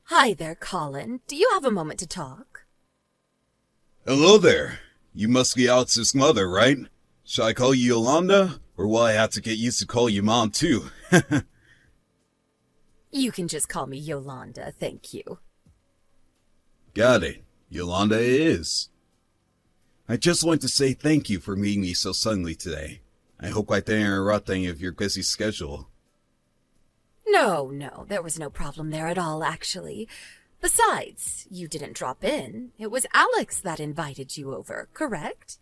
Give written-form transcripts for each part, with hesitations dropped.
Hi there, Colin. Do you have a moment to talk? Hello there. You must be Alex's mother, right? Shall I call you Yolanda? Or will I have to get used to call you Mom, too? You can just call me Yolanda, thank you. Got it. Yolanda it is. I just want to say thank you for meeting me so suddenly today. I hope I didn't interrupt any of your busy schedule. No, there was no problem there at all, actually. Besides, you didn't drop in. It was Alex that invited you over, correct?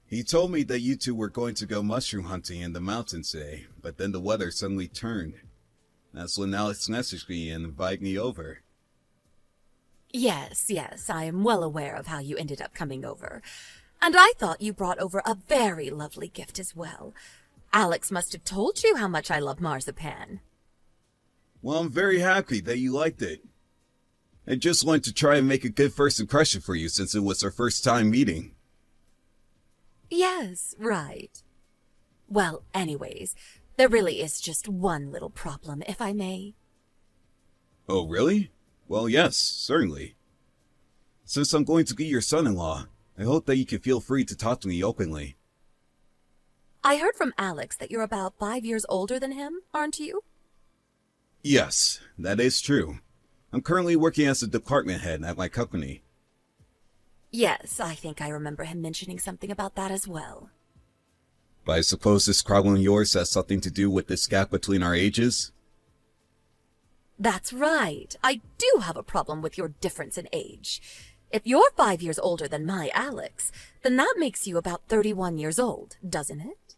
He told me that you two were going to go mushroom hunting in the mountains today, but then the weather suddenly turned. That's when Alex messaged me and invited me over. Yes, I am well aware of how you ended up coming over. And I thought you brought over a very lovely gift as well. Alex must have told you how much I love marzipan. Well, I'm very happy that you liked it. I just wanted to try and make a good first impression for you since it was our first time meeting. Yes, right. Well, anyways, there really is just one little problem, if I may. Oh, really? Well, yes, certainly. Since I'm going to be your son-in-law, I hope that you can feel free to talk to me openly. I heard from Alex that you're about 5 years older than him, aren't you? Yes, that is true. I'm currently working as a department head at my company. Yes, I think I remember him mentioning something about that as well. But I suppose this problem of yours has something to do with this gap between our ages? That's right. I do have a problem with your difference in age. If you're 5 years older than my Alex, then that makes you about 31 years old, doesn't it?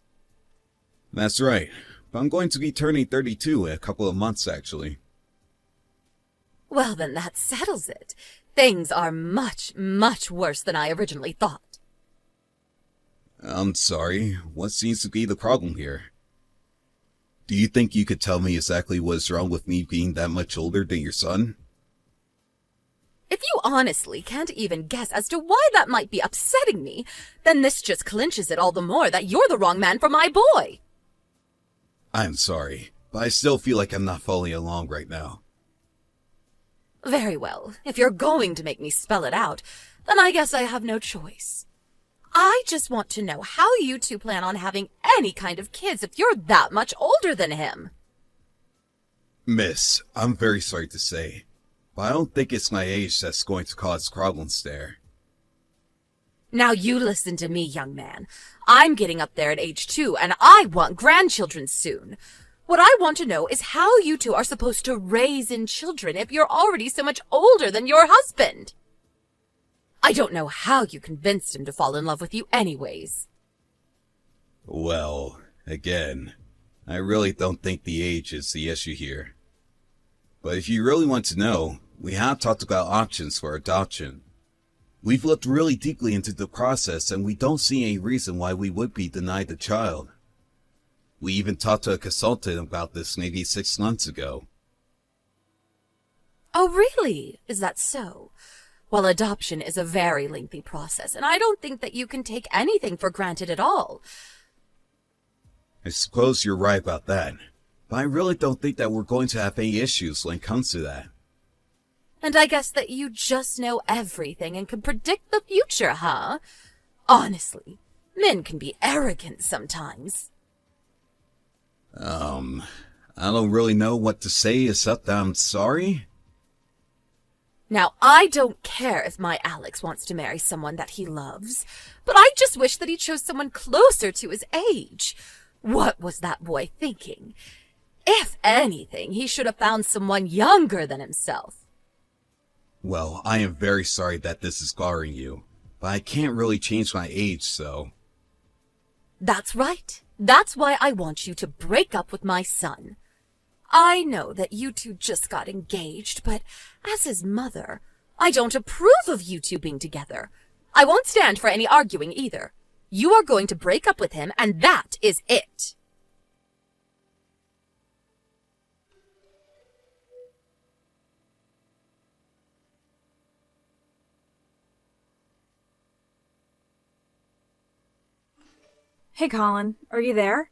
That's right. But I'm going to be turning 32 in a couple of months, actually. Well, then that settles it. Things are much worse than I originally thought. I'm sorry. What seems to be the problem here? Do you think you could tell me exactly what's wrong with me being that much older than your son? If you honestly can't even guess as to why that might be upsetting me, then this just clinches it all the more that you're the wrong man for my boy. I'm sorry, but I still feel like I'm not following along right now. Very well. If you're going to make me spell it out, then I guess I have no choice. I just want to know how you two plan on having any kind of kids if you're that much older than him. Miss, I'm very sorry to say, but I don't think it's my age that's going to cause problems there. Now you listen to me, young man. I'm getting up there at age 2, and I want grandchildren soon. What I want to know is how you two are supposed to raise in children if you're already so much older than your husband. I don't know how you convinced him to fall in love with you anyways. Well, again, I really don't think the age is the issue here. But if you really want to know, we have talked about options for adoption. We've looked really deeply into the process and we don't see any reason why we would be denied the child. We even talked to a consultant about this maybe 6 months ago. Oh, really? Is that so? Well, adoption is a very lengthy process, and I don't think that you can take anything for granted at all. I suppose you're right about that, but I really don't think that we're going to have any issues when it comes to that. And I guess that you just know everything and can predict the future, huh? Honestly, men can be arrogant sometimes. I don't really know what to say except that I'm sorry. Now, I don't care if my Alex wants to marry someone that he loves, but I just wish that he chose someone closer to his age. What was that boy thinking? If anything, he should have found someone younger than himself. Well, I am very sorry that this is scarring you, but I can't really change my age, so... That's right. That's why I want you to break up with my son. I know that you two just got engaged, but as his mother, I don't approve of you two being together. I won't stand for any arguing either. You are going to break up with him, and that is it. Hey Colin, are you there?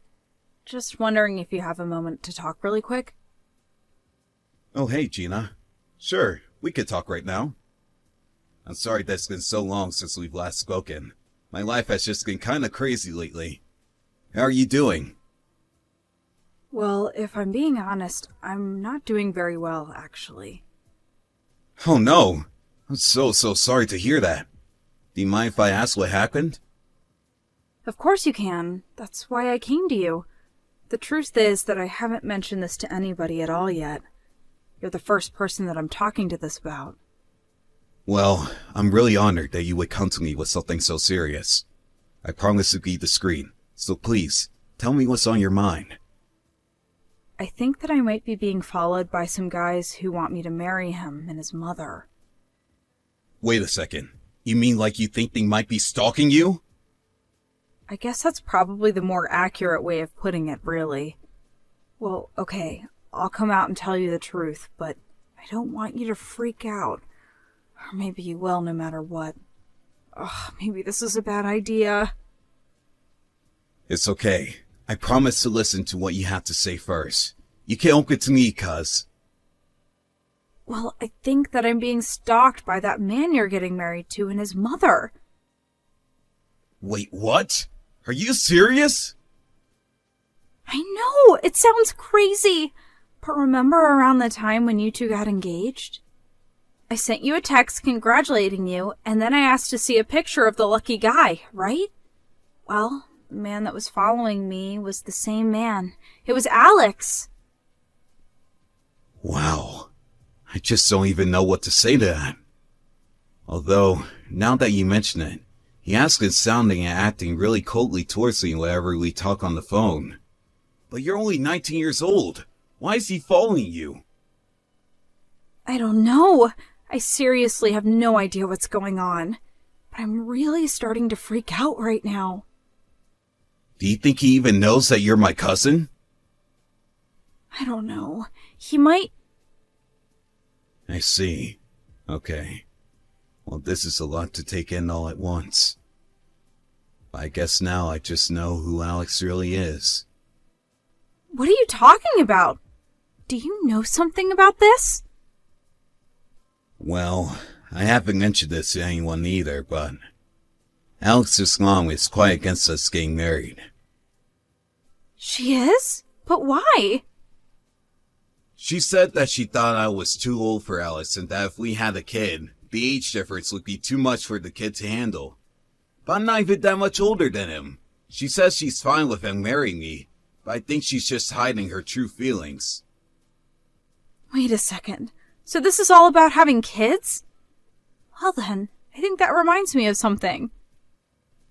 Just wondering if you have a moment to talk really quick. Oh hey, Gina. Sure, we could talk right now. I'm sorry that it's been so long since we've last spoken. My life has just been kinda crazy lately. How are you doing? Well, if I'm being honest, I'm not doing very well, actually. Oh no! I'm so sorry to hear that. Do you mind if I ask what happened? Of course you can. That's why I came to you. The truth is that I haven't mentioned this to anybody at all yet. You're the first person that I'm talking to this about. Well, I'm really honored that you would come to me with something so serious. I promise to be discreet, so please, tell me what's on your mind. I think that I might be being followed by some guys who want me to marry him and his mother. Wait a second. You mean like you think they might be stalking you? I guess that's probably the more accurate way of putting it, really. Well, okay, I'll come out and tell you the truth, but I don't want you to freak out. Or maybe you will, no matter what. Ugh, maybe this is a bad idea. It's okay. I promise to listen to what you have to say first. You can't open it to me, cuz. Well, I think that I'm being stalked by that man you're getting married to and his mother. Wait, what? Are you serious? I know, it sounds crazy. But remember around the time when you two got engaged? I sent you a text congratulating you, and then I asked to see a picture of the lucky guy, right? Well, the man that was following me was the same man. It was Alex. Wow. I just don't even know what to say to that. Although, now that you mention it, he has been sounding and acting really coldly towards me whenever we talk on the phone. But you're only 19 years old. Why is he following you? I don't know. I seriously have no idea what's going on. But I'm really starting to freak out right now. Do you think he even knows that you're my cousin? I don't know. He might... I see. Okay. Well, this is a lot to take in all at once. I guess now I just know who Alex really is. What are you talking about? Do you know something about this? Well, I haven't mentioned this to anyone either, but Alex's mom is quite against us getting married. She is? But why? She said that she thought I was too old for Alex and that if we had a kid, the age difference would be too much for the kid to handle. But I'm not even that much older than him. She says she's fine with him marrying me, but I think she's just hiding her true feelings. Wait a second. So this is all about having kids? Well then, I think that reminds me of something.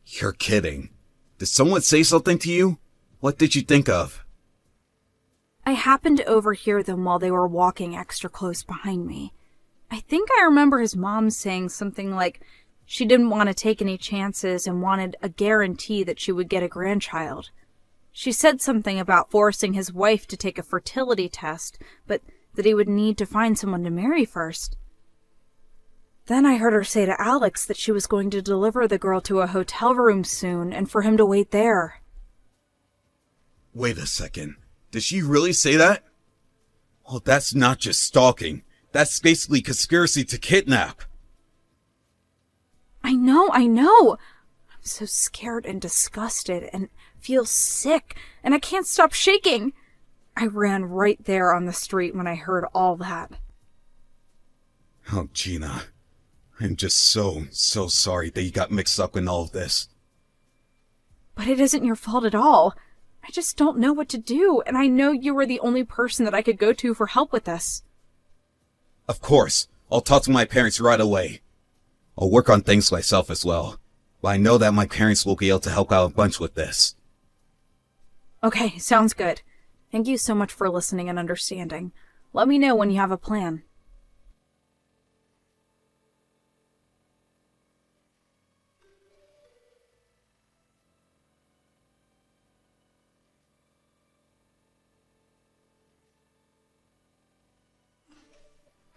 You're kidding. Did someone say something to you? What did you think of? I happened to overhear them while they were walking extra close behind me. I think I remember his mom saying something like she didn't want to take any chances and wanted a guarantee that she would get a grandchild. She said something about forcing his wife to take a fertility test, but that he would need to find someone to marry first. Then I heard her say to Alex that she was going to deliver the girl to a hotel room soon and for him to wait there. Wait a second. Did she really say that? Well, that's not just stalking. That's basically conspiracy to kidnap. I know. I'm so scared and disgusted and feel sick, and I can't stop shaking. I ran right there on the street when I heard all that. Oh, Gina. I'm just so sorry that you got mixed up in all of this. But it isn't your fault at all. I just don't know what to do, and I know you were the only person that I could go to for help with this. Of course. I'll talk to my parents right away. I'll work on things myself as well. But I know that my parents will be able to help out a bunch with this. Okay, sounds good. Thank you so much for listening and understanding. Let me know when you have a plan.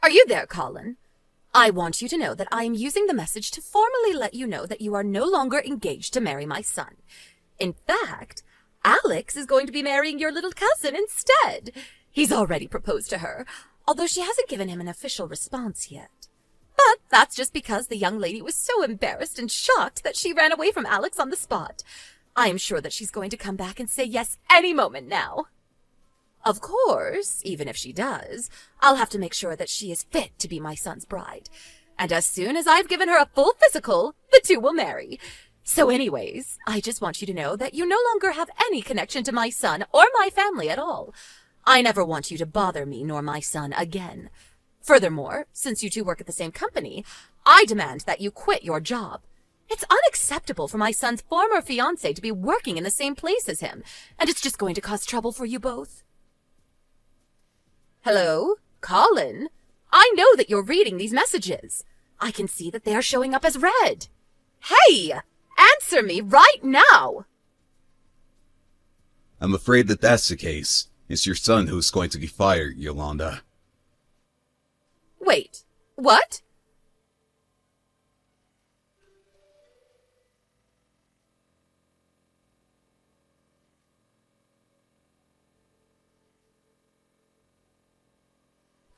Are you there, Colin? I want you to know that I am using the message to formally let you know that you are no longer engaged to marry my son. In fact, Alex is going to be marrying your little cousin instead. He's already proposed to her. although she hasn't given him an official response yet. But that's just because the young lady was so embarrassed and shocked that she ran away from Alex on the spot. I am sure that she's going to come back and say yes any moment now. Of course, even if she does, I'll have to make sure that she is fit to be my son's bride. And as soon as I've given her a full physical, the two will marry. So anyways, I just want you to know that you no longer have any connection to my son or my family at all. I never want you to bother me nor my son again. Furthermore, since you two work at the same company, I demand that you quit your job. It's unacceptable for my son's former fiancé to be working in the same place as him, and it's just going to cause trouble for you both. Hello? Colin? I know that you're reading these messages. I can see that they are showing up as read. Hey! Answer me right now! I'm afraid that that's the case. It's your son who's going to be fired, Yolanda. Wait, what?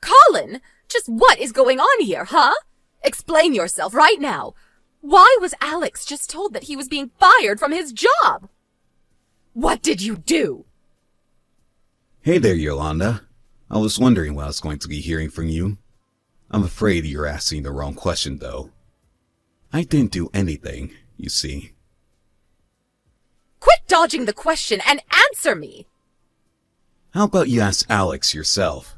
Colin, just what is going on here, huh? Explain yourself right now. Why was Alex just told that he was being fired from his job? What did you do? Hey there, Yolanda. I was wondering what I was going to be hearing from you. I'm afraid you're asking the wrong question, though. I didn't do anything, you see. Quit dodging the question and answer me! How about you ask Alex yourself?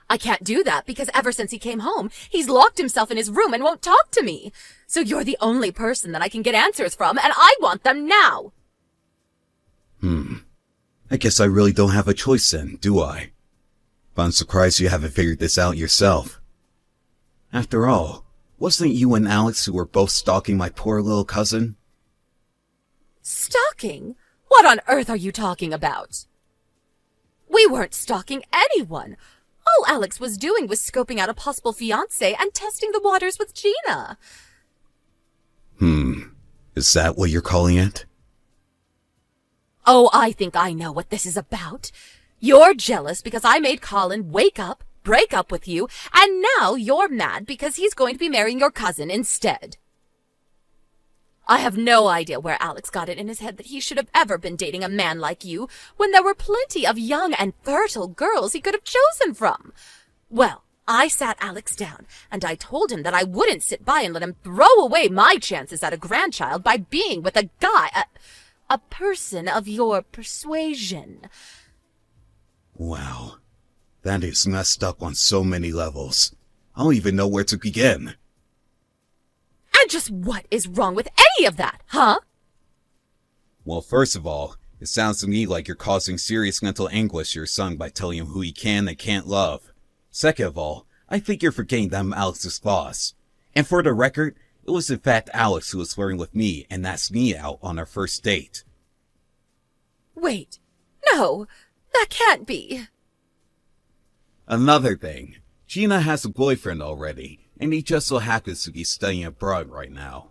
I can't do that because ever since he came home, he's locked himself in his room and won't talk to me. So you're the only person that I can get answers from, and I want them now! I guess I really don't have a choice then, do I? But I'm surprised you haven't figured this out yourself. After all, wasn't it you and Alex who were both stalking my poor little cousin? Stalking? What on earth are you talking about? We weren't stalking anyone. All Alex was doing was scoping out a possible fiancé and testing the waters with Gina. Is that what you're calling it? Oh, I think I know what this is about. You're jealous because I made Colin wake up, break up with you, and now you're mad because he's going to be marrying your cousin instead. I have no idea where Alex got it in his head that he should have ever been dating a man like you when there were plenty of young and fertile girls he could have chosen from. Well, I sat Alex down and I told him that I wouldn't sit by and let him throw away my chances at a grandchild by being with a guy, a person of your persuasion. Wow, that is messed up on so many levels. I don't even know where to begin. And just what is wrong with any of that, huh? Well, first of all, it sounds to me like you're causing serious mental anguish to your son by telling him who he can and can't love. Second of all, I think you're forgetting that I'm Alex's boss. And for the record, it was in fact Alex who was flirting with me and asked me out on our first date. Wait, no, that can't be. Another thing, Gina has a boyfriend already, and he just so happens to be studying abroad right now.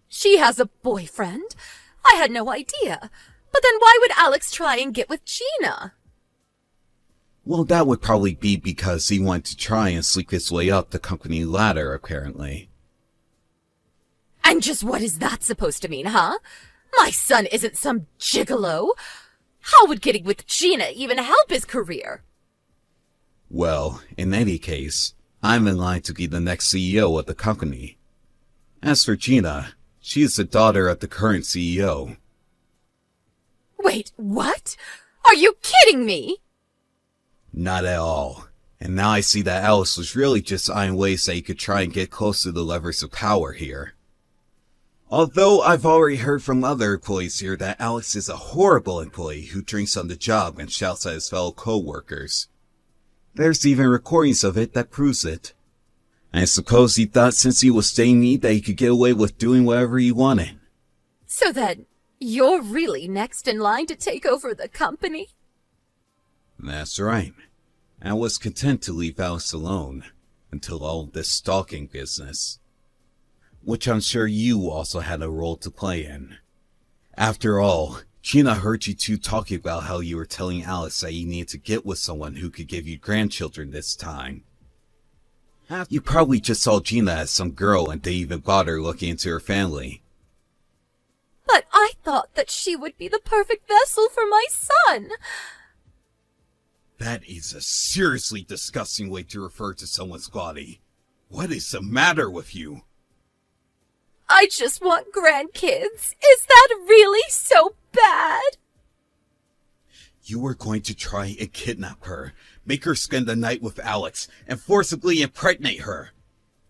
She has a boyfriend? I had no idea. But then why would Alex try and get with Gina? Well, that would probably be because he wanted to try and sneak his way up the company ladder, apparently. And just what is that supposed to mean, huh? My son isn't some gigolo. How would getting with Gina even help his career? Well, in any case, I'm in line to be the next CEO of the company. As for Gina, she is the daughter of the current CEO. Wait, what? Are you kidding me? Not at all. And now I see that Alex was really just eyeing ways that he could try and get close to the levers of power here. Although I've already heard from other employees here that Alex is a horrible employee who drinks on the job and shouts at his fellow co-workers. There's even recordings of it that proves it. I suppose he thought since he was staying me that he could get away with doing whatever he wanted. So then, you're really next in line to take over the company? That's right. I was content to leave Alex alone until all this stalking business, which I'm sure you also had a role to play in. After all, Gina heard you two talking about how you were telling Alex that you needed to get with someone who could give you grandchildren this time. You probably just saw Gina as some girl and they even got her looking into her family. But I thought that she would be the perfect vessel for my son. That is a seriously disgusting way to refer to someone's body. What is the matter with you? I just want grandkids. Is that really so bad? You were going to try and kidnap her, make her spend the night with Alex, and forcibly impregnate her.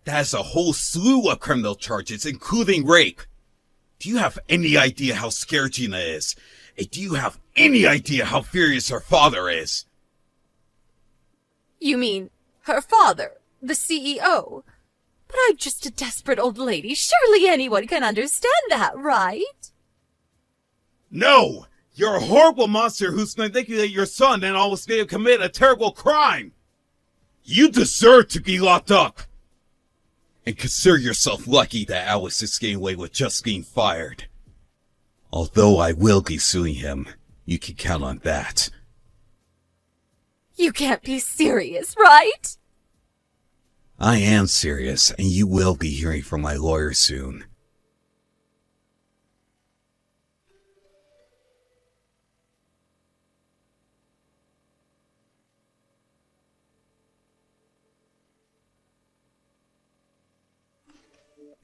That is a whole slew of criminal charges, including rape. Do you have any idea how scared Gina is? And do you have any idea how furious her father is? You mean her father, the CEO? But I'm just a desperate old lady. Surely anyone can understand that, right? No! You're a horrible monster who's manipulated your son and almost made him commit a terrible crime! You deserve to be locked up! And consider yourself lucky that Alex is getting away with just being fired. Although I will be suing him, you can count on that. You can't be serious, right? I am serious, and you will be hearing from my lawyer soon.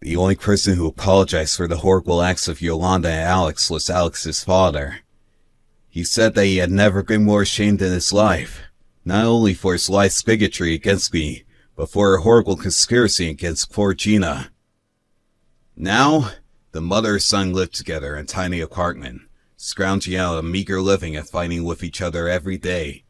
The only person who apologized for the horrible acts of Yolanda and Alex was Alex's father. He said that he had never been more ashamed in his life, not only for his life's bigotry against me, but for a horrible conspiracy against poor Gina. Now, the mother and son live together in a tiny apartment, scrounging out a meager living and fighting with each other every day.